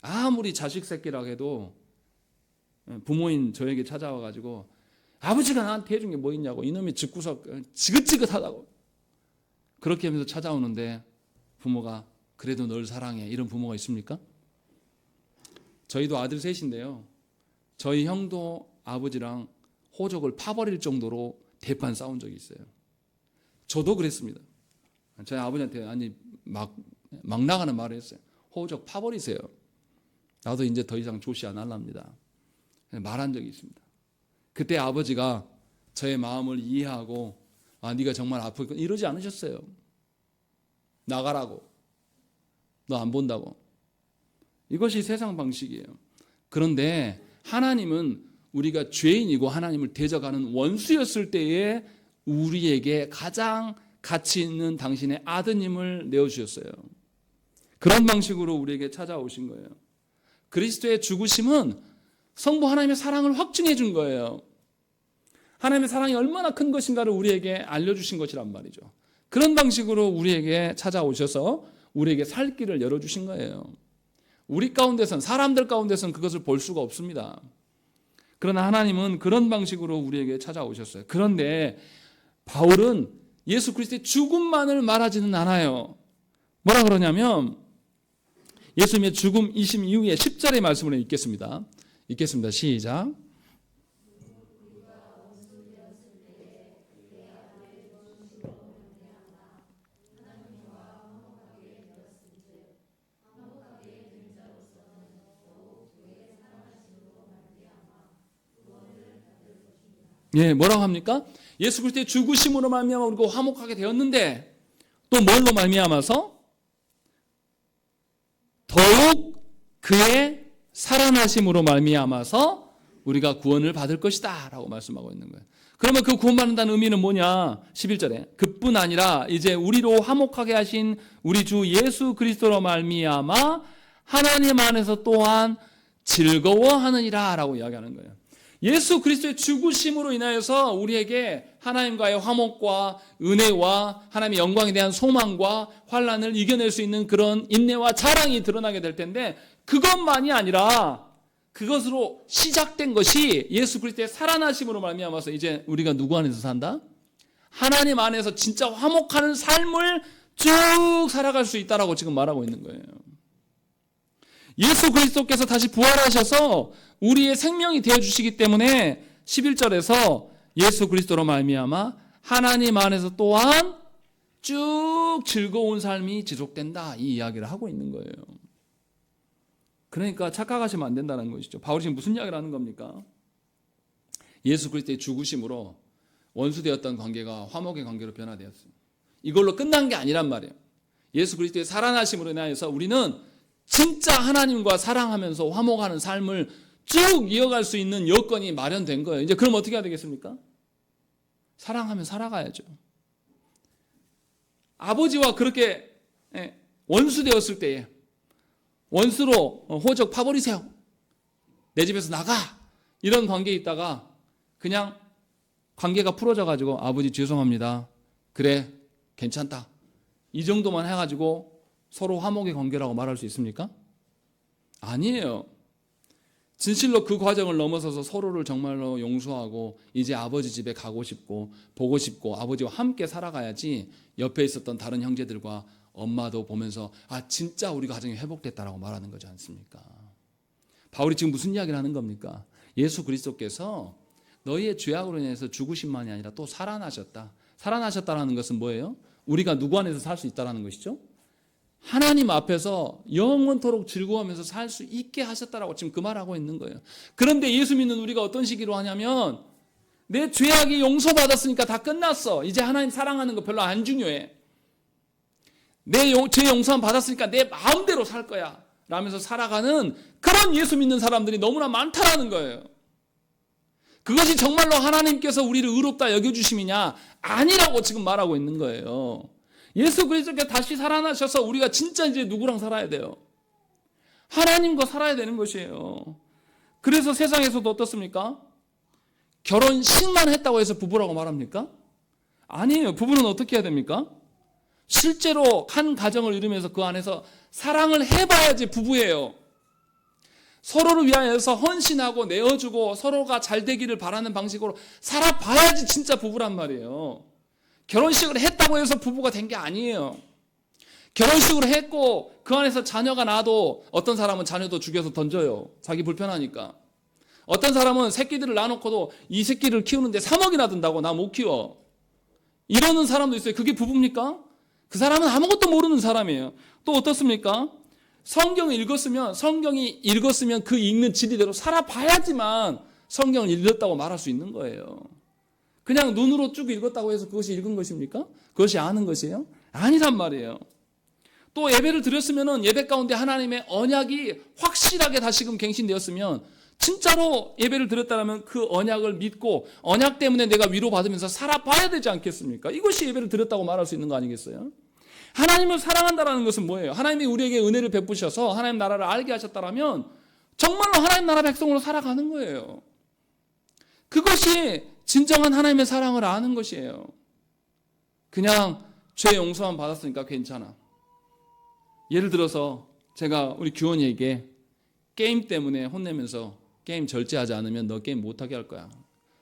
S1: 아무리 자식 새끼라고 해도 부모인 저에게 찾아와가지고 아버지가 나한테 해준 게 뭐 있냐고 이놈이 집구석 지긋지긋하다고 그렇게 하면서 찾아오는데 부모가 그래도 널 사랑해 이런 부모가 있습니까? 저희도 아들 셋인데요. 저희 형도 아버지랑 호적을 파버릴 정도로 대판 싸운 적이 있어요. 저도 그랬습니다. 저희 아버지한테 막 나가는 말을 했어요. 호적 파버리세요. 나도 이제 더 이상 조시 안 할랍니다. 말한 적이 있습니다. 그때 아버지가 저의 마음을 이해하고 네가 정말 아프고 이러지 않으셨어요. 나가라고. 너 안 본다고. 이것이 세상 방식이에요. 그런데 하나님은 우리가 죄인이고 하나님을 대적하는 원수였을 때에 우리에게 가장 가치 있는 당신의 아드님을 내어주셨어요. 그런 방식으로 우리에게 찾아오신 거예요. 그리스도의 죽으심은 성부 하나님의 사랑을 확증해 준 거예요. 하나님의 사랑이 얼마나 큰 것인가를 우리에게 알려주신 것이란 말이죠. 그런 방식으로 우리에게 찾아오셔서 우리에게 살 길을 열어주신 거예요. 우리 가운데선 사람들 가운데선 그것을 볼 수가 없습니다. 그러나 하나님은 그런 방식으로 우리에게 찾아오셨어요. 그런데 바울은 예수 그리스도의 죽음만을 말하지는 않아요. 뭐라 그러냐면 예수님의 죽음 이심 이후에 10절의 말씀으로 읽겠습니다. 시작. 예, 뭐라고 합니까? 예수 그리스도의 죽으심으로 말미암아 우리가 화목하게 되었는데 또 뭘로 말미암아서? 더욱 그의 살아나심으로 말미암아서 우리가 구원을 받을 것이다 라고 말씀하고 있는 거예요. 그러면 그 구원받는다는 의미는 뭐냐? 11절에 그뿐 아니라 이제 우리로 화목하게 하신 우리 주 예수 그리스도로 말미암아 하나님 안에서 또한 즐거워하느니라 라고 이야기하는 거예요. 예수 그리스도의 죽으심으로 인하여서 우리에게 하나님과의 화목과 은혜와 하나님의 영광에 대한 소망과 환난을 이겨낼 수 있는 그런 인내와 자랑이 드러나게 될 텐데 그것만이 아니라 그것으로 시작된 것이 예수 그리스도의 살아나심으로 말미암아서 이제 우리가 누구 안에서 산다? 하나님 안에서 진짜 화목하는 삶을 쭉 살아갈 수 있다라고 지금 말하고 있는 거예요. 예수 그리스도께서 다시 부활하셔서 우리의 생명이 되어주시기 때문에 11절에서 예수 그리스도로 말미암아 하나님 안에서 또한 쭉 즐거운 삶이 지속된다 이 이야기를 하고 있는 거예요. 그러니까 착각하시면 안 된다는 것이죠. 바울이 지금 무슨 이야기를 하는 겁니까? 예수 그리스도의 죽으심으로 원수되었던 관계가 화목의 관계로 변화되었어요. 이걸로 끝난 게 아니란 말이에요. 예수 그리스도의 살아나심으로 인하여서 우리는 진짜 하나님과 사랑하면서 화목하는 삶을 쭉 이어갈 수 있는 여건이 마련된 거예요. 이제 그럼 어떻게 해야 되겠습니까? 사랑하면 살아가야죠. 아버지와 그렇게 원수되었을 때에 원수로 호적 파버리세요. 내 집에서 나가. 이런 관계에 있다가 그냥 관계가 풀어져 가지고 아버지 죄송합니다. 그래 괜찮다. 이 정도만 해가지고 서로 화목의 관계라고 말할 수 있습니까? 아니에요. 진실로 그 과정을 넘어서서 서로를 정말로 용서하고 이제 아버지 집에 가고 싶고 보고 싶고 아버지와 함께 살아가야지 옆에 있었던 다른 형제들과 엄마도 보면서 아 진짜 우리 가정이 회복됐다라고 말하는 거지 않습니까? 바울이 지금 무슨 이야기를 하는 겁니까? 예수 그리스도께서 너희의 죄악으로 인해서 죽으심만이 아니라 또 살아나셨다. 살아나셨다는 것은 뭐예요? 우리가 누구 안에서 살 수 있다는 것이죠? 하나님 앞에서 영원토록 즐거워하면서 살 수 있게 하셨다라고 지금 그 말하고 있는 거예요. 그런데 예수 믿는 우리가 어떤 시기로 하냐면 내 죄악이 용서받았으니까 다 끝났어. 이제 하나님 사랑하는 거 별로 안 중요해. 내 죄 용서함 받았으니까 내 마음대로 살 거야 라면서 살아가는 그런 예수 믿는 사람들이 너무나 많다라는 거예요. 그것이 정말로 하나님께서 우리를 의롭다 여겨주심이냐? 아니라고 지금 말하고 있는 거예요. 예수 그리스도께서 다시 살아나셔서 우리가 진짜 이제 누구랑 살아야 돼요? 하나님과 살아야 되는 것이에요. 그래서 세상에서도 어떻습니까? 결혼식만 했다고 해서 부부라고 말합니까? 아니에요. 부부는 어떻게 해야 됩니까? 실제로 한 가정을 이루면서 그 안에서 사랑을 해봐야지 부부예요. 서로를 위하여서 헌신하고 내어주고 서로가 잘 되기를 바라는 방식으로 살아봐야지 진짜 부부란 말이에요. 결혼식을 했다고 해서 부부가 된 게 아니에요. 결혼식을 했고 그 안에서 자녀가 나도 어떤 사람은 자녀도 죽여서 던져요. 자기 불편하니까. 어떤 사람은 새끼들을 낳아놓고도 이 새끼를 키우는데 3억이나 든다고 나 못 키워. 이러는 사람도 있어요. 그게 부부입니까? 그 사람은 아무것도 모르는 사람이에요. 또 어떻습니까? 성경이 읽었으면 그 읽는 진리대로 살아봐야지만 성경을 읽었다고 말할 수 있는 거예요. 그냥 눈으로 쭉 읽었다고 해서 그것이 읽은 것입니까? 그것이 아는 것이에요? 아니란 말이에요. 또 예배를 드렸으면 예배 가운데 하나님의 언약이 확실하게 다시금 갱신되었으면 진짜로 예배를 드렸다면 그 언약을 믿고 언약 때문에 내가 위로받으면서 살아봐야 되지 않겠습니까? 이것이 예배를 드렸다고 말할 수 있는 거 아니겠어요? 하나님을 사랑한다는 것은 뭐예요? 하나님이 우리에게 은혜를 베푸셔서 하나님 나라를 알게 하셨다면 정말로 하나님 나라 백성으로 살아가는 거예요. 그것이 진정한 하나님의 사랑을 아는 것이에요. 그냥 죄 용서만 받았으니까 괜찮아. 예를 들어서 제가 우리 규원이에게 게임 때문에 혼내면서 게임 절제하지 않으면 너 게임 못하게 할 거야.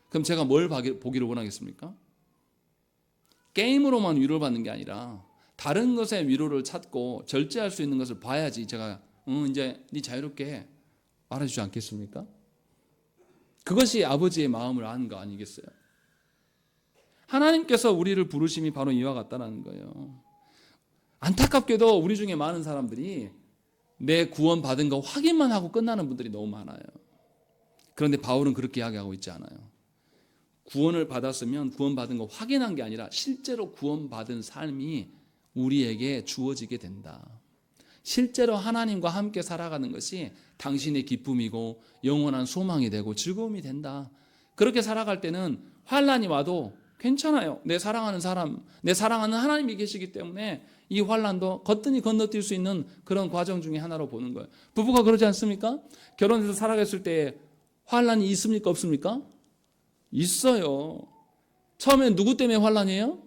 S1: 그럼 제가 뭘 보기를 원하겠습니까? 게임으로만 위로를 받는 게 아니라 다른 것에 위로를 찾고 절제할 수 있는 것을 봐야지 제가 이제 네 자유롭게 해 말해주지 않겠습니까? 그것이 아버지의 마음을 아는 거 아니겠어요? 하나님께서 우리를 부르심이 바로 이와 같다는 거예요. 안타깝게도 우리 중에 많은 사람들이 내 구원 받은 거 확인만 하고 끝나는 분들이 너무 많아요. 그런데 바울은 그렇게 이야기하고 있지 않아요. 구원을 받았으면 구원받은 거 확인한 게 아니라 실제로 구원받은 삶이 우리에게 주어지게 된다. 실제로 하나님과 함께 살아가는 것이 당신의 기쁨이고 영원한 소망이 되고 즐거움이 된다. 그렇게 살아갈 때는 환난이 와도 괜찮아요. 내 사랑하는 사람, 내 사랑하는 하나님이 계시기 때문에 이 환난도 거뜬히 건너뛸 수 있는 그런 과정 중에 하나로 보는 거예요. 부부가 그러지 않습니까? 결혼해서 살아갔을 때 환난이 있습니까? 없습니까? 있어요. 처음엔 누구 때문에 환난이에요?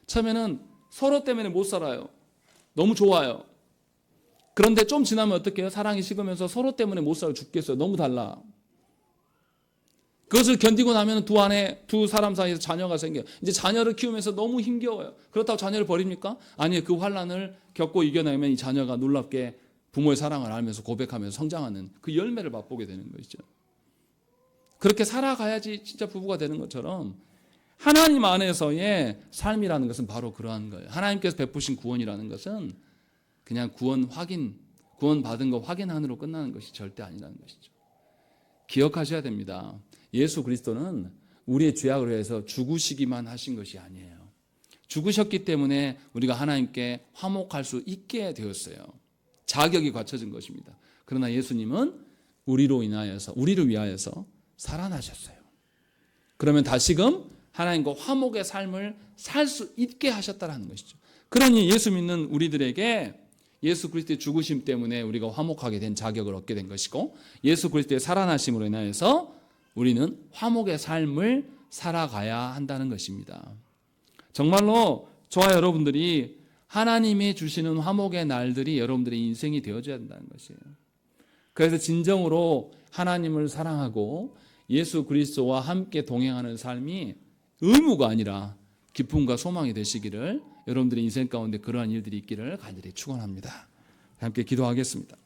S1: 처음에는 서로 때문에 못 살아요. 너무 좋아요. 그런데 좀 지나면 어떻게 해요? 사랑이 식으면서 서로 때문에 못 살아 죽겠어요. 너무 달라. 그것을 견디고 나면 두 사람 사이에서 자녀가 생겨요. 이제 자녀를 키우면서 너무 힘겨워요. 그렇다고 자녀를 버립니까? 아니에요. 그 환난을 겪고 이겨내면 이 자녀가 놀랍게 부모의 사랑을 알면서 고백하면서 성장하는 그 열매를 맛보게 되는 것이죠. 그렇게 살아가야지 진짜 부부가 되는 것처럼 하나님 안에서의 삶이라는 것은 바로 그러한 거예요. 하나님께서 베푸신 구원이라는 것은 그냥 구원 받은 거 확인하느로 끝나는 것이 절대 아니라는 것이죠. 기억하셔야 됩니다. 예수 그리스도는 우리의 죄악을 위해서 죽으시기만 하신 것이 아니에요. 죽으셨기 때문에 우리가 하나님께 화목할 수 있게 되었어요. 자격이 갖춰진 것입니다. 그러나 예수님은 우리를 위하여서 살아나셨어요. 그러면 다시금 하나님과 화목의 삶을 살 수 있게 하셨다는 것이죠. 그러니 예수 믿는 우리들에게 예수 그리스도의 죽으심 때문에 우리가 화목하게 된 자격을 얻게 된 것이고, 예수 그리스도의 살아나심으로 인하여서 우리는 화목의 삶을 살아가야 한다는 것입니다. 정말로 저와 여러분들이 하나님이 주시는 화목의 날들이 여러분들의 인생이 되어줘야 된다는 것이에요. 그래서 진정으로 하나님을 사랑하고 예수 그리스도와 함께 동행하는 삶이 의무가 아니라 기쁨과 소망이 되시기를, 여러분들의 인생 가운데 그러한 일들이 있기를 간절히 축원합니다. 함께 기도하겠습니다.